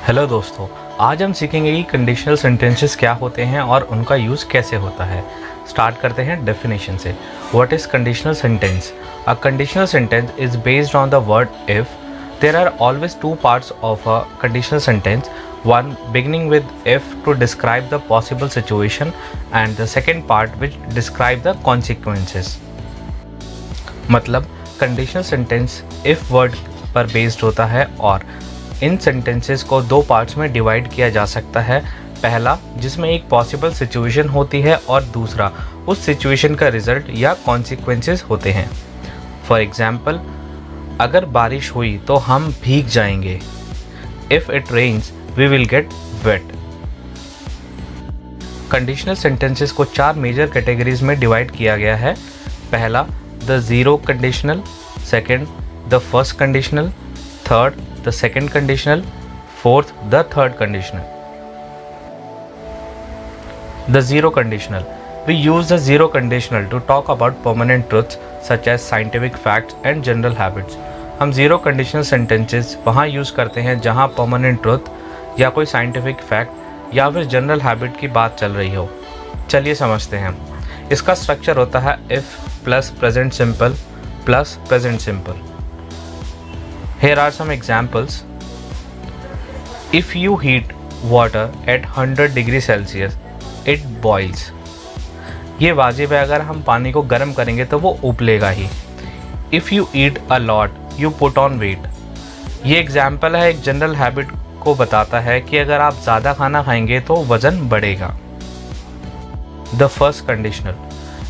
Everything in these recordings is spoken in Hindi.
हेलो दोस्तों, आज हम सीखेंगे कि कंडीशनल सेंटेंसेस क्या होते हैं और उनका यूज़ कैसे होता है। स्टार्ट करते हैं डेफिनेशन से। What is conditional sentence? A conditional sentence is based on the word if. There are always two parts of a conditional sentence, one beginning with if to describe the possible situation and the second part which describe the consequences। मतलब कंडीशनल सेंटेंस इफ वर्ड पर बेस्ड होता है और इन सेंटेंसेस को दो पार्ट्स में डिवाइड किया जा सकता है। पहला जिसमें एक पॉसिबल सिचुएशन होती है और दूसरा उस सिचुएशन का रिजल्ट या कॉन्सिक्वेंसेस होते हैं। फॉर एग्जाम्पल, अगर बारिश हुई तो हम भीग जाएंगे। If it rains we will get wet. Conditional sentences को चार मेजर कैटेगरीज में डिवाइड किया गया है। पहला the zero conditional, second the first conditional, third the second conditional, fourth the third conditional. The zero conditional. We use the zero conditional to talk about permanent truths such as scientific facts and general habits. हम zero conditional sentences वहाँ यूज़ करते हैं जहाँ permanent truth या कोई scientific fact या फिर general habit की बात चल रही हो। चलिए समझते हैं। इसका स्ट्रक्चर होता है if plus present simple plus present simple. Here are some examples. If you heat water at 100 degree Celsius, it boils. ये वाजिब है, अगर हम पानी को गर्म करेंगे तो वो उबलेगा ही। If you eat a lot you put on weight. ये एग्जाम्पल है, एक जनरल हैबिट को बताता है कि अगर आप ज़्यादा खाना खाएंगे तो वज़न बढ़ेगा। The first conditional.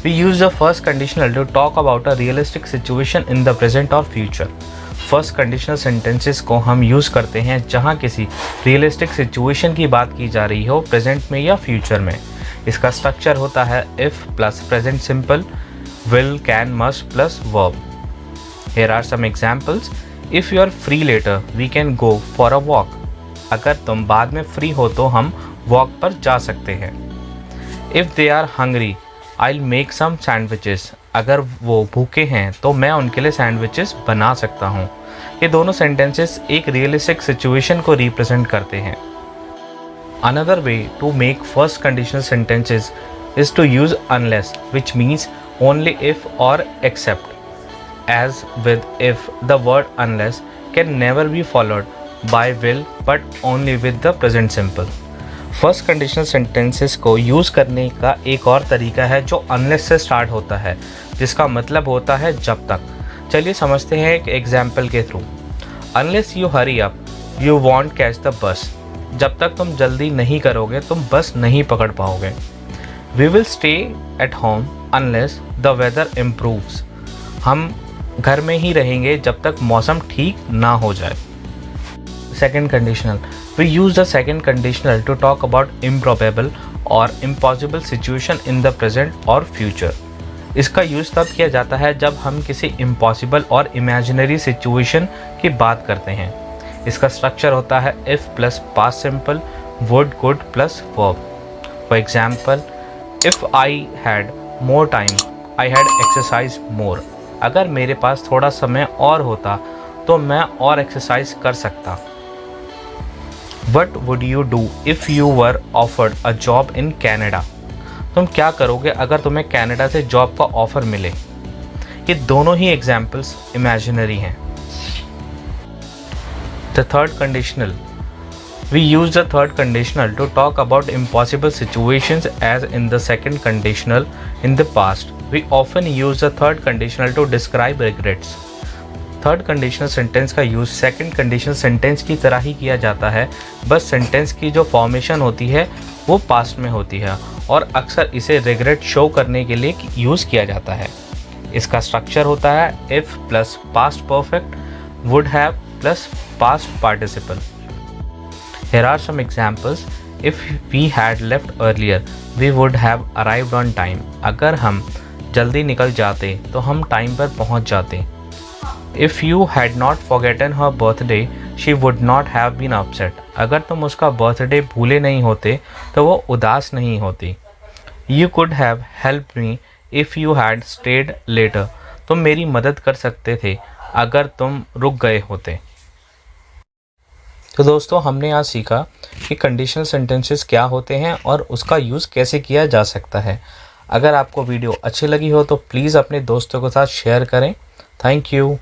We use the first conditional to talk about a realistic situation in the present और फ्यूचर। फर्स्ट कंडीशनल सेंटेंसेस को हम यूज़ करते हैं जहाँ किसी रियलिस्टिक सिचुएशन की बात की जा रही हो, प्रेजेंट में या फ्यूचर में। इसका स्ट्रक्चर होता है if plus present simple, will, can, must plus verb. Here are some examples. If you are free later we can go for a walk. अगर तुम बाद में फ्री हो तो हम वॉक पर जा सकते हैं। If they are hungry I will make some sandwiches. अगर वो भूखे हैं तो मैं उनके लिए सैंडविचेस बना सकता हूँ। ये दोनों सेंटेंसेस एक रियलिस्टिक सिचुएशन को रिप्रेजेंट करते हैं। Another way to make first conditional sentences is to use unless, which means only if और except. As with if, the word unless can never be followed by will but only with the present simple. First conditional sentences को यूज़ करने का एक और तरीका है जो अनलेस से स्टार्ट होता है, जिसका मतलब होता है जब तक। चलिए समझते हैं एक एग्जाम्पल के through. Unless you hurry up you want catch the bus. जब तक तुम जल्दी नहीं करोगे तुम बस नहीं पकड़ पाओगे। We will stay at home unless the weather improves. हम घर में ही रहेंगे जब तक मौसम ठीक ना हो जाए। Second conditional. We use the second conditional to talk about improbable or impossible situation in the present or future. इसका यूज़ तब किया जाता है जब हम किसी impossible और imaginary situation की बात करते हैं। इसका स्ट्रक्चर होता है if plus past simple, would, could plus verb. For example, if I had more time, I had exercised more. अगर मेरे पास थोड़ा समय और होता तो मैं और एक्सरसाइज कर सकता। What would you do if you were offered a job in Canada? तुम क्या करोगे अगर तुम्हें कनाडा से जॉब का ऑफर मिले? ये दोनों ही एग्जाम्पल्स इमेजिनरी हैं। The third conditional. We use the third conditional to talk about impossible situations as in the second conditional in the past. We often use the third conditional to describe regrets. Third conditional sentence का यूज़ सेकंड कंडीशनल सेंटेंस की तरह ही किया जाता है, बस सेंटेंस की जो फॉर्मेशन होती है वो पास्ट में होती है और अक्सर इसे रिग्रेट शो करने के लिए यूज़ किया जाता है। इसका स्ट्रक्चर होता है if plus past perfect, would have plus past participle. Here are some examples. If we had left earlier we would have arrived on time. अगर हम जल्दी निकल जाते तो हम टाइम पर पहुँच जाते। If you had not forgotten her birthday, she would not have been upset. अगर तुम उसका बर्थडे भूले नहीं होते तो वो उदास नहीं होती। You could have helped me if you had stayed later. तुम मेरी मदद कर सकते थे अगर तुम रुक गए होते। तो दोस्तों हमने आज सीखा कि कंडीशनल सेंटेंसेस क्या होते हैं और उसका यूज़ कैसे किया जा सकता है। अगर आपको वीडियो अच्छी लगी हो तो प्लीज़ अपने दोस्तों के साथ शेयर करें। Thank you.